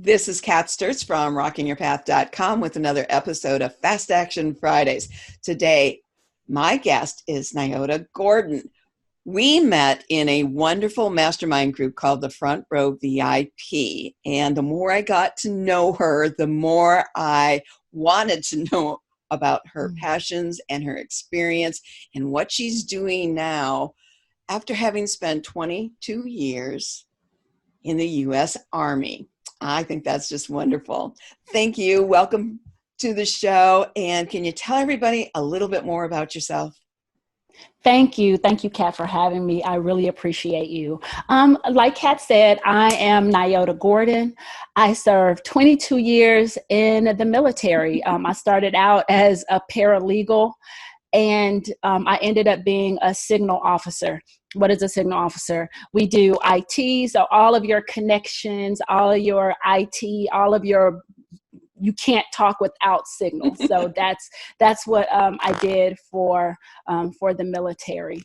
This is Kat Sturtz from rockingyourpath.com with another episode of Fast Action Fridays. Today, my guest is Nyota Gordon. We met in a wonderful mastermind group called the Front Row VIP. And the more I got to know her, the more I wanted to know about her passions and her experience and what she's doing now after having spent 22 years in the U.S. Army. I think that's just wonderful. Thank you. Welcome to the show. And can you tell everybody a little bit more about yourself? Thank you. Thank you, Kat, for having me. I really appreciate you. Like Kat said, I am Nyota Gordon. I served 22 years in the military. I started out as a paralegal, and I ended up being a signal officer. What is a signal officer? We do IT, so all of your connections, all of your IT, all of your, you can't talk without signal. So that's what I did for the military.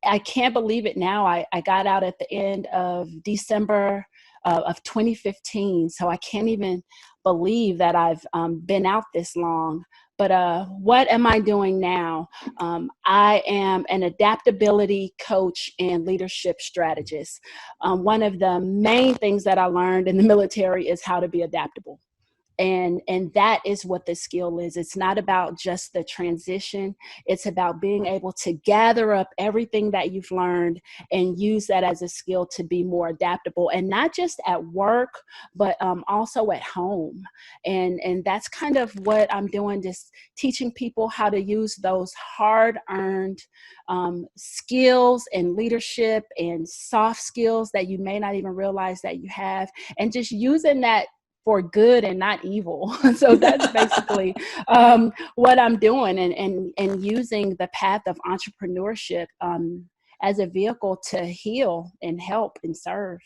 I can't believe it now. I got out at the end of December of 2015. So I can't even believe that I've been out this long. But what am I doing now? I am an adaptability coach and leadership strategist. One of the main things that I learned in the military is how to be adaptable. And that is what the skill is. It's not about just the transition. It's about being able to gather up everything that you've learned and use that as a skill to be more adaptable, and not just at work, but also at home. And that's kind of what I'm doing, just teaching people how to use those hard-earned skills and leadership and soft skills that you may not even realize that you have, and just using that for good and not evil. So that's basically what I'm doing, and using the path of entrepreneurship as a vehicle to heal and help and serve.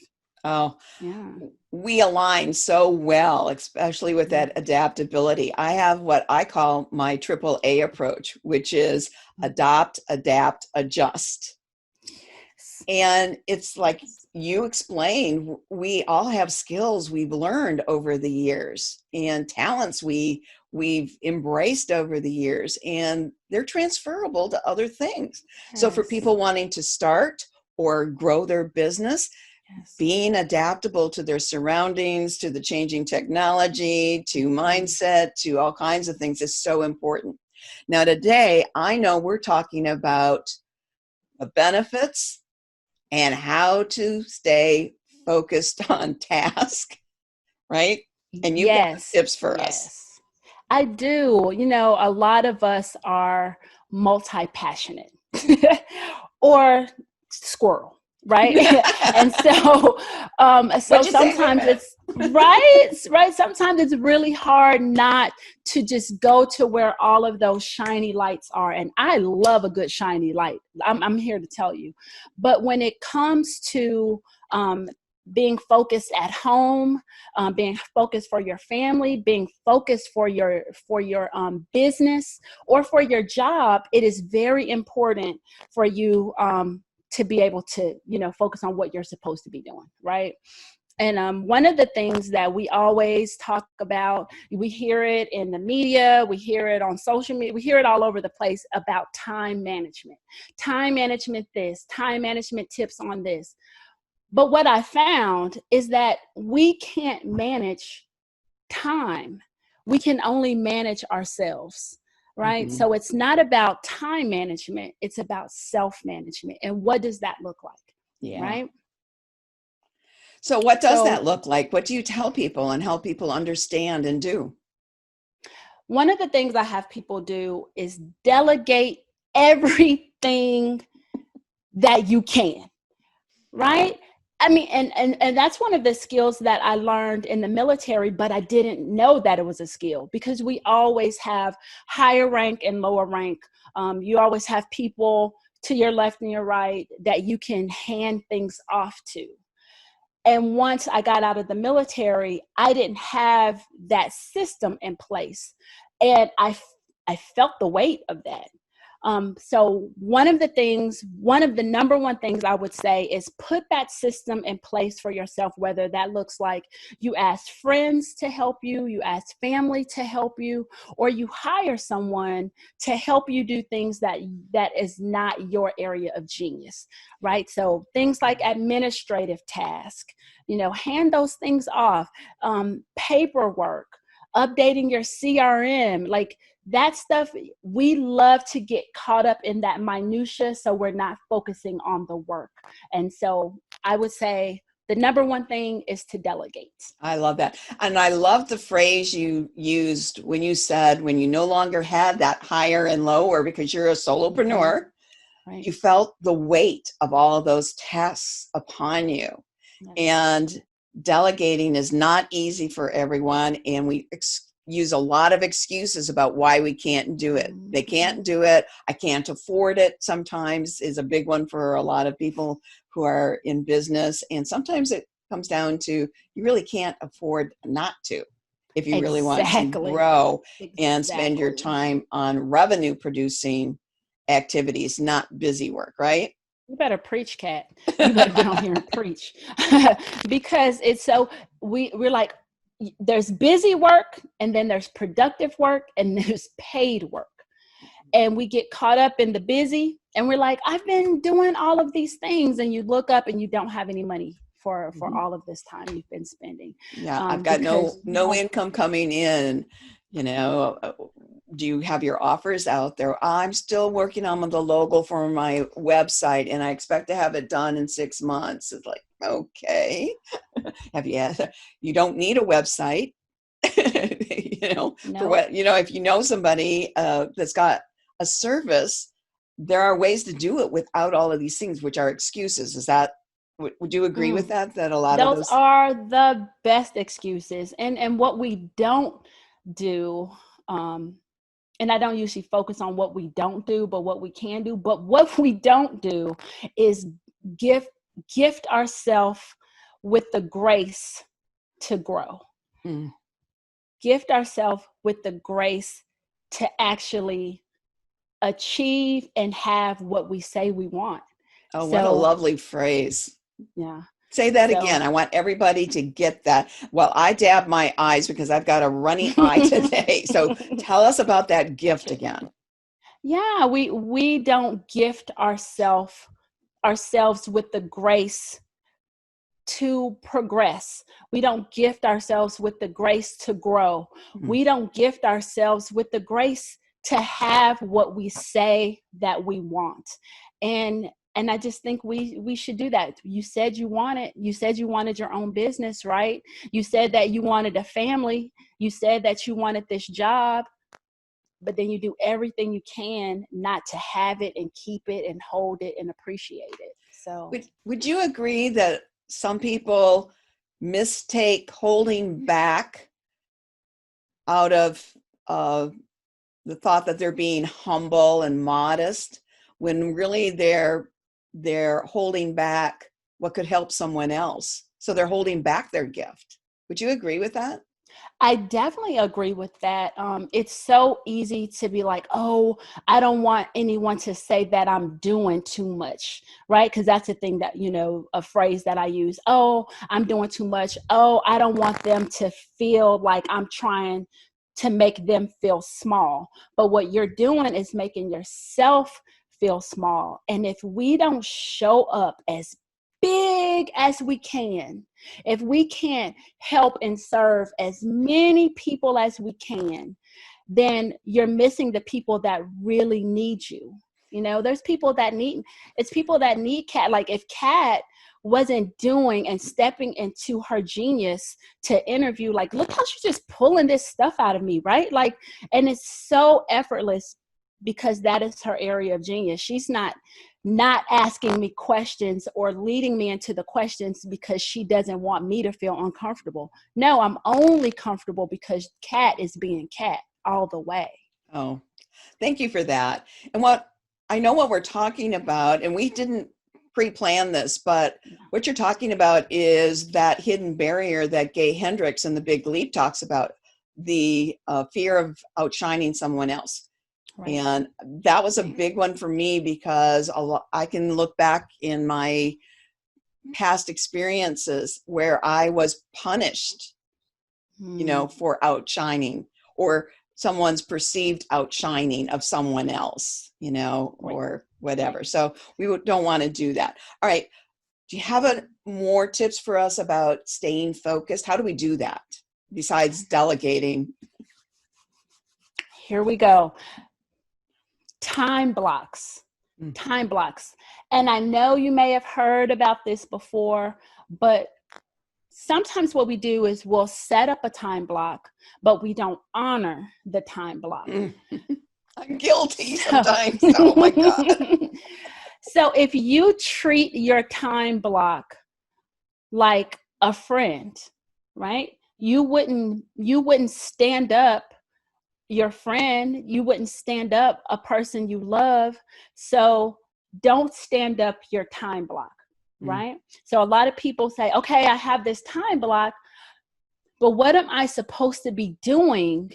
Oh, yeah. We align so well, especially with that adaptability. I have what I call my AAA approach, which is adopt, adapt, adjust. And it's like you explained, we all have skills we've learned over the years and talents we've embraced over the years, and they're transferable to other things. Yes. So for people wanting to start or grow their business, yes, being adaptable to their surroundings, to the changing technology, to mindset, to all kinds of things is so important. Now today, I know we're talking about the benefits and how to stay focused on task, right? And you've got tips for us. I do. You know, a lot of us are multi-passionate or squirrel, right? And so sometimes it's right. Sometimes it's really hard not to just go to where all of those shiny lights are. And I love a good shiny light. I'm here to tell you. But when it comes to being focused at home, being focused for your family, being focused for your business or for your job, it is very important for you to be able to, focus on what you're supposed to be doing, right? And one of the things that we always talk about, we hear it in the media, we hear it on social media, we hear it all over the place about time management. Time management this, time management tips on this. But what I found is that we can't manage time. We can only manage ourselves, right? Mm-hmm. So it's not about time management, it's about self-management. And what does that look like? Yeah. Right? So what does that look like? What do you tell people and help people understand and do? One of the things I have people do is delegate everything that you can, right? I mean, and that's one of the skills that I learned in the military, but I didn't know that it was a skill because we always have higher rank and lower rank. You always have people to your left and your right that you can hand things off to. And once I got out of the military, I didn't have that system in place. And I felt the weight of that. So one of the number one things I would say is put that system in place for yourself, whether that looks like you ask friends to help you, you ask family to help you, or you hire someone to help you do things that is not your area of genius, right? So things like administrative tasks, hand those things off, paperwork, updating your CRM, like that stuff. We love to get caught up in that minutia, so we're not focusing on the work. And so I would say the number one thing is to delegate. I love that. And I love the phrase you used when you said, when you no longer had that higher and lower because you're a solopreneur, Right. you felt the weight of all of those tasks upon you. Yes. And delegating is not easy for everyone. And we use a lot of excuses about why we can't do it. They can't do it. I can't afford it. Sometimes is a big one for a lot of people who are in business. And sometimes it comes down to you really can't afford not to if you really want to grow and spend your time on revenue producing activities, not busy work, right? You better preach, Kat. You better get on here and preach. Because it's so, we're like, there's busy work, and then there's productive work, and there's paid work. And we get caught up in the busy, and we're like, I've been doing all of these things, and you look up and you don't have any money for all of this time you've been spending. Yeah, I've got no income coming in. Do you have your offers out there? I'm still working on the logo for my website, and I expect to have it done in 6 months. It's like, okay. You don't need a website, No. for what, if you know somebody that's got a service, there are ways to do it without all of these things, which are excuses. Would you agree with that? That a lot of those are the best excuses. And what we don't do, and I don't usually focus on what we don't do, but what we can do. But what we don't do is gift ourselves with the grace to grow. Gift ourselves with the grace to actually achieve and have what we say we want. Oh, what a lovely phrase. Yeah. Say that again. I want everybody to get that. Well, I dab my eyes because I've got a runny eye today. So tell us about that gift again. Yeah, we don't gift ourselves with the grace to progress. We don't gift ourselves with the grace to grow. We don't gift ourselves with the grace to have what we say that we want. And I just think we should do that. You said you wanted your own business, right? You said that you wanted a family. You said that you wanted this job, but then you do everything you can not to have it and keep it and hold it and appreciate it. So would you agree that some people mistake holding back out of the thought that they're being humble and modest, when really they're holding back what could help someone else? So they're holding back their gift. Would you agree with that? I definitely agree with that. It's so easy to be like, oh, I don't want anyone to say that I'm doing too much, right? Because that's the thing that, a phrase that I use. Oh, I'm doing too much. Oh, I don't want them to feel like I'm trying to make them feel small. But what you're doing is making yourself feel small. And if we don't show up as big as we can, if we can't help and serve as many people as we can, then you're missing the people that really need you. There's people that need Kat. Like if Kat wasn't doing and stepping into her genius to interview, like, look how she's just pulling this stuff out of me, right? Like, and it's so effortless because that is her area of genius. She's not asking me questions or leading me into the questions because she doesn't want me to feel uncomfortable. No, I'm only comfortable because Kat is being Kat all the way. Oh, thank you for that. And what we're talking about, and we didn't pre-plan this, but what you're talking about is that hidden barrier that Gay Hendricks in The Big Leap talks about, the fear of outshining someone else. Right. And that was a big one for me because I can look back in my past experiences where I was punished, for outshining, or someone's perceived outshining of someone else, or whatever. So we don't want to do that. All right. Do you have more tips for us about staying focused? How do we do that besides delegating? Here we go. Time blocks. And I know you may have heard about this before, but sometimes what we do is we'll set up a time block, but we don't honor the time block. I'm guilty sometimes. Oh my God. So if you treat your time block like a friend, right? You wouldn't stand up your friend, you wouldn't stand up a person you love. So don't stand up your time block, right? So a lot of people say, okay, I have this time block, but what am I supposed to be doing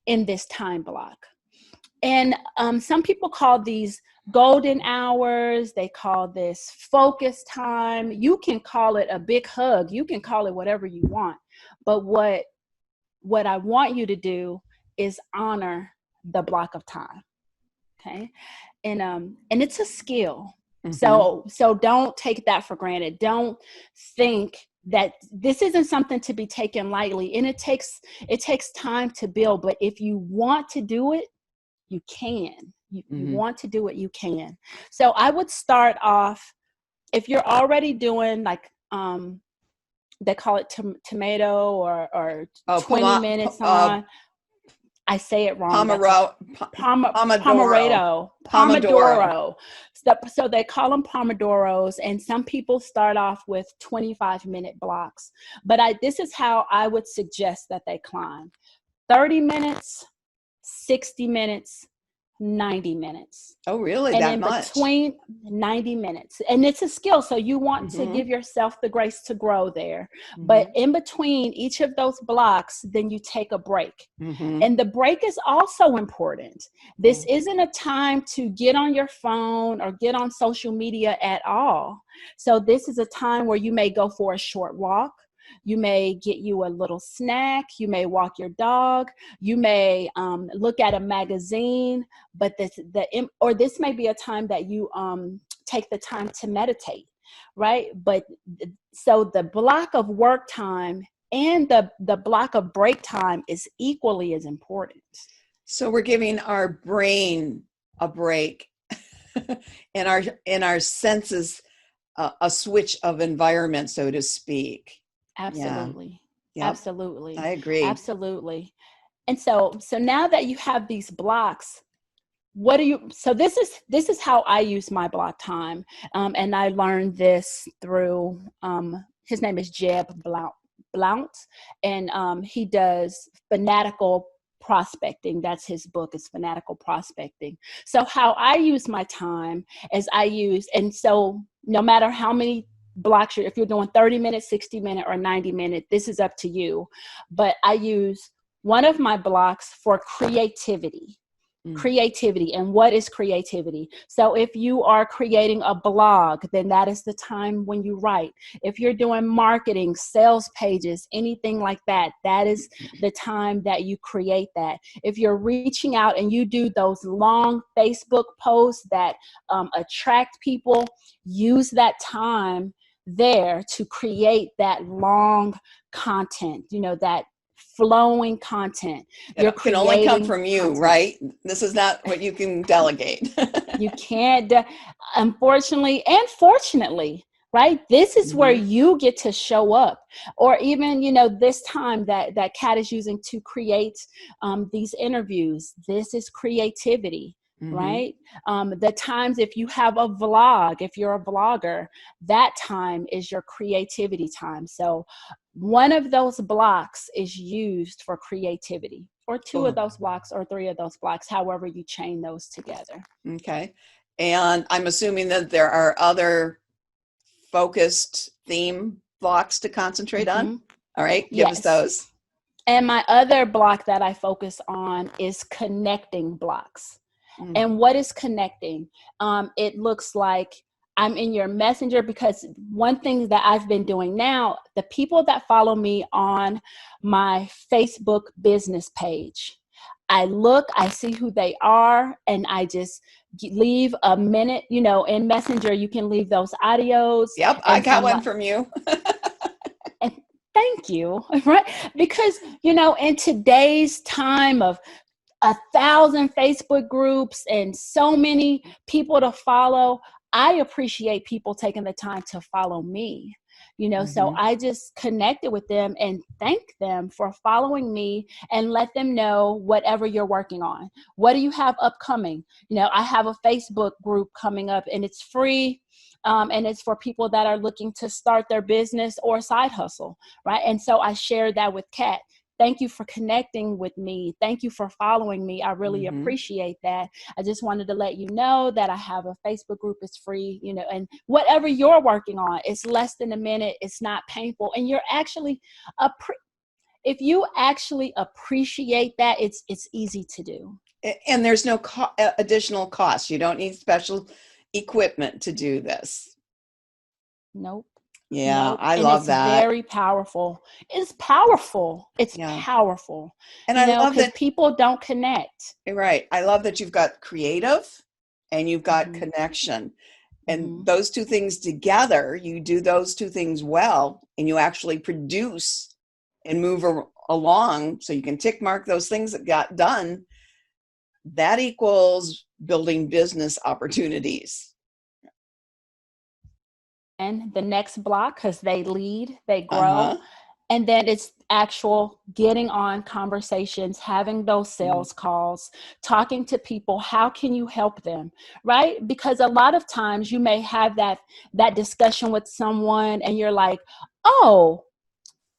in this time block? And some people call these golden hours. They call this focus time. You can call it a big hug. You can call it whatever you want. But what I want you to do is honor the block of time. Okay. And it's a skill. So don't take that for granted. Don't think that this isn't something to be taken lightly. And it takes time to build, but if you want to do it, you can. You want to do it, you can. So I would start off, if you're already doing like, they call it tomato or 20 minutes on. I say it wrong. Pomodoro. So they call them Pomodoros, and some people start off with 25-minute blocks. But this is how I would suggest that they climb: 30 minutes, 60 minutes, 90 minutes. Oh, really? And that in much? Between 90 minutes. And it's a skill. So you want to give yourself the grace to grow there. But in between each of those blocks, then you take a break. And the break is also important. This isn't a time to get on your phone or get on social media at all. So this is a time where you may go for a short walk. You may get you a little snack. You may walk your dog. You may look at a magazine. But this may be a time that you take the time to meditate, right? But so the block of work time and the block of break time is equally as important. So we're giving our brain a break, and our senses a switch of environment, so to speak. Absolutely. Yeah. Yep. Absolutely. I agree. Absolutely. And so now that you have these blocks, so this is how I use my block time. And I learned this through, his name is Jeb Blount, and he does fanatical prospecting. That's his book, is Fanatical Prospecting. So how I use my time is and so no matter how many blocks if you're doing 30 minutes, 60 minute, or 90 minute, this is up to you. But I use one of my blocks for creativity. And what is creativity? So if you are creating a blog, then that is the time when you write. If you're doing marketing, sales pages, anything like that, that is the time that you create that. If you're reaching out and you do those long Facebook posts that attract people, use that time there to create that long content, that flowing content. It can only come from you, content. Right? This is not what you can delegate. You can't, unfortunately and fortunately, right? This is where you get to show up. Or even, this time that Kat is using to create these interviews. This is creativity. Right? The times, if you have a vlog, if you're a vlogger, that time is your creativity time. So one of those blocks is used for creativity, or two of those blocks, or three of those blocks, however you chain those together. Okay. And I'm assuming that there are other focused theme blocks to concentrate on. All right. Give us those. And my other block that I focus on is connecting blocks. Mm. And what is connecting? It looks like I'm in your messenger, because one thing that I've been doing now, the people that follow me on my Facebook business page, I look, I see who they are, and I just leave a minute, in Messenger, you can leave those audios. Yep, I And got some, one from you. and thank you, right? Because, in today's time of 1,000 Facebook groups and so many people to follow, I appreciate people taking the time to follow me. So Mhm. I just connected with them and thank them for following me, and let them know whatever you're working on. What do you have upcoming? I have a Facebook group coming up, and it's free. And it's for people that are looking to start their business or side hustle, right? And so I shared that with Kat. Thank you for connecting with me. Thank you for following me. I really Mhm. appreciate that. I just wanted to let you know that I have a Facebook group. It's free, and whatever you're working on, it's less than a minute. It's not painful. And you're actually, if you actually appreciate that, it's easy to do. And there's no additional cost. You don't need special equipment to do this. Nope. Yeah, Nope. I And love it's that. very powerful. It's powerful. It's Yeah. powerful, And I love because that, people don't connect. right. I love that you've got creative and you've got Mm-hmm. connection. And Mm-hmm. those two things together, you do those two things well, and you actually produce and move along so you can tick mark those things that got done. That equals building business opportunities. And the next block, because they lead, they grow. Uh-huh. And then it's actual getting on conversations, having those sales calls, talking to people. How can you help them? Right? Because a lot of times you may have that discussion with someone, and you're like, oh,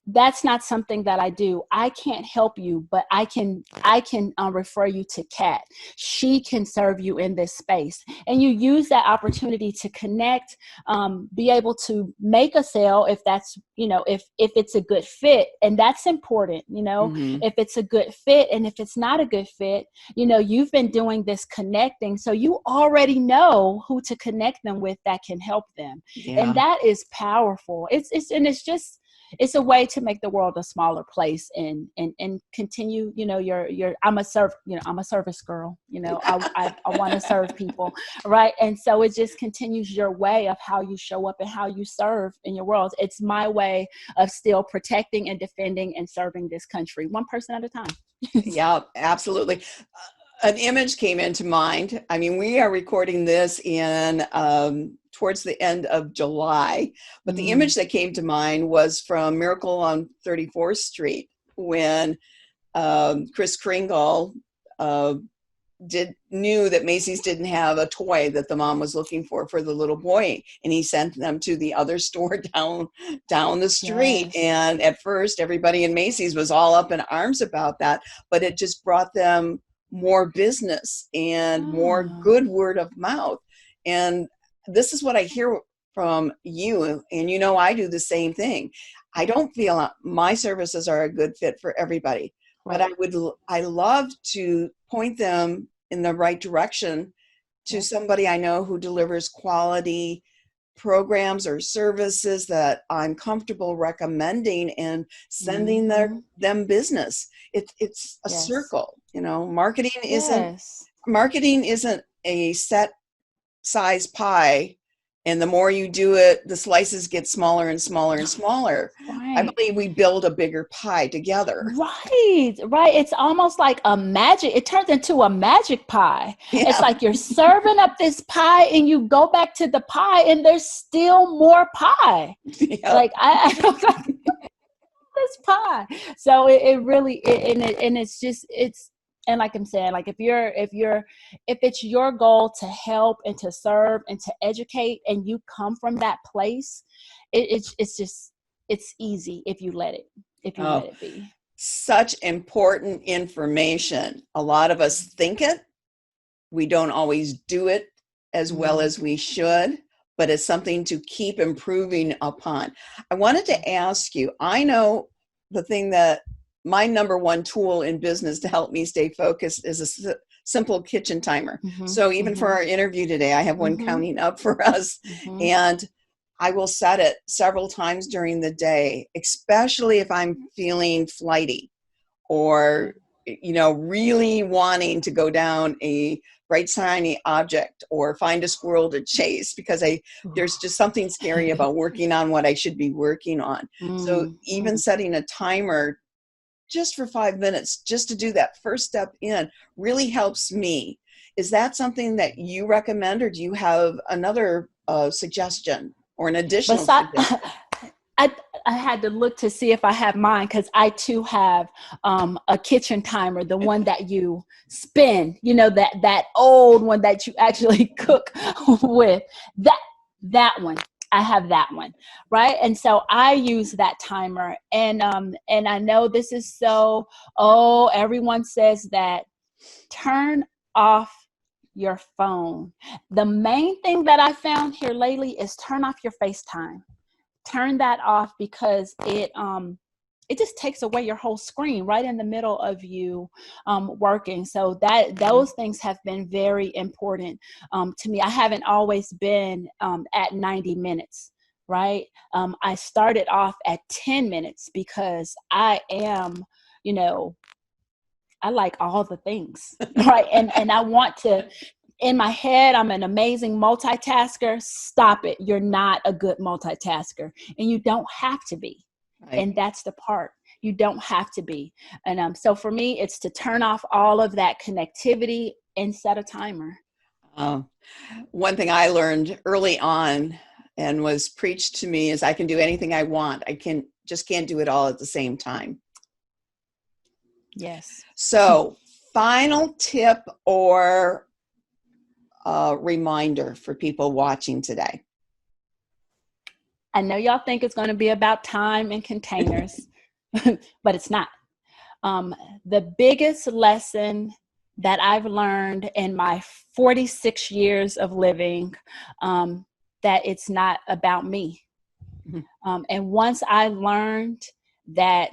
that's not something that I do. I can't help you, but I can refer you to Kat. She can serve you in this space. And you use that opportunity to connect, be able to make a sale if that's, if it's a good fit. And that's important, Mm-hmm. if it's a good fit. And if it's not a good fit, you've been doing this connecting. So you already know who to connect them with that can help them. Yeah. And that is powerful. It's a way to make the world a smaller place, and continue, I'm a service girl, I want to serve people, right? And so it just continues your way of how you show up and how you serve in your world. It's my way of still protecting and defending and serving this country, one person at a time. Yeah, absolutely. An image came into mind. I mean, we are recording this in towards the end of July, but the image that came to mind was from Miracle on 34th Street when Kris Kringle knew that Macy's didn't have a toy that the mom was looking for the little boy, and he sent them to the other store down the street. Yes. And at first, everybody in Macy's was all up in arms about that, but it just brought them more business and more good word of mouth. And this is what I hear from you, and I do the same thing. I don't feel my services are a good fit for everybody, Right. but I love to point them in the right direction to somebody I know who delivers quality programs or services that I'm comfortable recommending and sending them business. It's a circle, marketing isn't a set size pie, and the more you do it, the slices get smaller and smaller and smaller. Right. I believe we build a bigger pie together. Right. It's almost like it turns into a magic pie. Yeah. It's like you're serving up this pie, and you go back to the pie, and there's still more pie. Yep. Like I don't like this pie. So it really, and it's just, and like I'm saying, like if it's your goal to help and to serve and to educate, and you come from that place, it's easy if you let it be. Such important information. A lot of us think it. We don't always do it as well as we should, but it's something to keep improving upon. I wanted to ask you, I know the thing that my number one tool in business to help me stay focused is a simple kitchen timer. Mm-hmm. So even for our interview today, I have one counting up for us, and I will set it several times during the day, especially if I'm feeling flighty or, really wanting to go down a bright shiny object or find a squirrel to chase, because there's just something scary about working on what I should be working on. So even setting a timer just for 5 minutes, just to do that first step in, really helps me. Is that something that you recommend, or do you have another suggestion or an additional suggestion? I had to look to see if I have mine, because I too have a kitchen timer, the one that you spin, that old one that you actually cook with. That one. I have that one, right? And so I use that timer, and I know this is everyone says that turn off your phone. The main thing that I found here lately is turn off your FaceTime. Turn that off, because it just takes away your whole screen right in the middle of you working. So those things have been very important to me. I haven't always been at 90 minutes, right? I started off at 10 minutes because I am, I like all the things, right? And I want to, in my head, I'm an amazing multitasker. Stop it. You're not a good multitasker, and you don't have to be. Right. And that's the part. You don't have to be. And so for me, it's to turn off all of that connectivity and set a timer. One thing I learned early on and was preached to me is I can do anything I want. I just can't do it all at the same time. Yes. So final tip or reminder for people watching today. I know y'all think it's going to be about time and containers, but it's not. The biggest lesson that I've learned in my 46 years of living, that it's not about me. And once I learned that,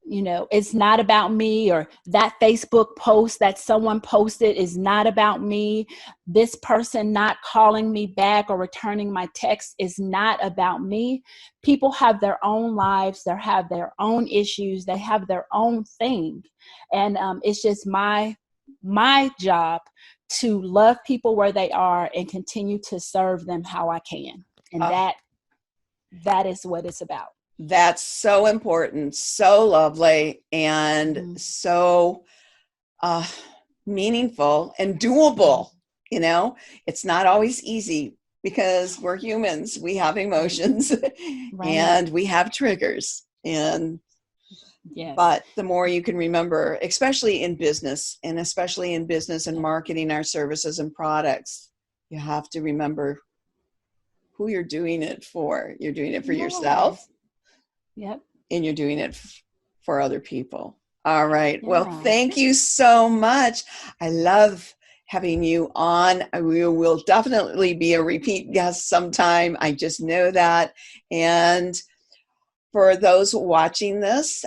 it's not about me, or that Facebook post that someone posted is not about me. This person not calling me back or returning my text is not about me. People have their own lives. They have their own issues. They have their own thing. And it's just my job to love people where they are and continue to serve them how I can. And that is what it's about. That's so important, so lovely, and so meaningful and doable. It's not always easy, because we're humans. We have emotions, right. And we have triggers. And yes. But the more you can remember, especially in business and marketing our services and products, you have to remember who you're doing it for. You're doing it for yourself. Yep. And you're doing it for other people. All right. Well, thank you so much. I love having you on. We will definitely be a repeat guest sometime. I just know that. And for those watching this,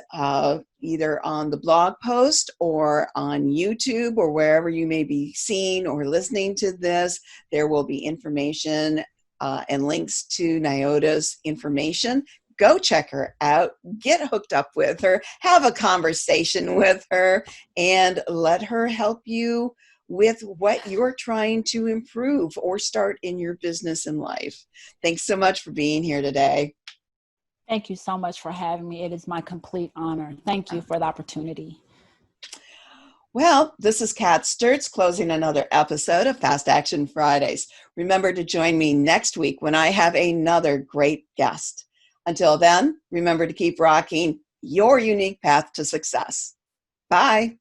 either on the blog post or on YouTube or wherever you may be seeing or listening to this, there will be information and links to Nyota's information. Go check her out, get hooked up with her, have a conversation with her, and let her help you with what you're trying to improve or start in your business and life. Thanks so much for being here today. Thank you so much for having me. It is my complete honor. Thank you for the opportunity. Well, this is Kat Sturtz closing another episode of Fast Action Fridays. Remember to join me next week when I have another great guest. Until then, remember to keep rocking your unique path to success. Bye.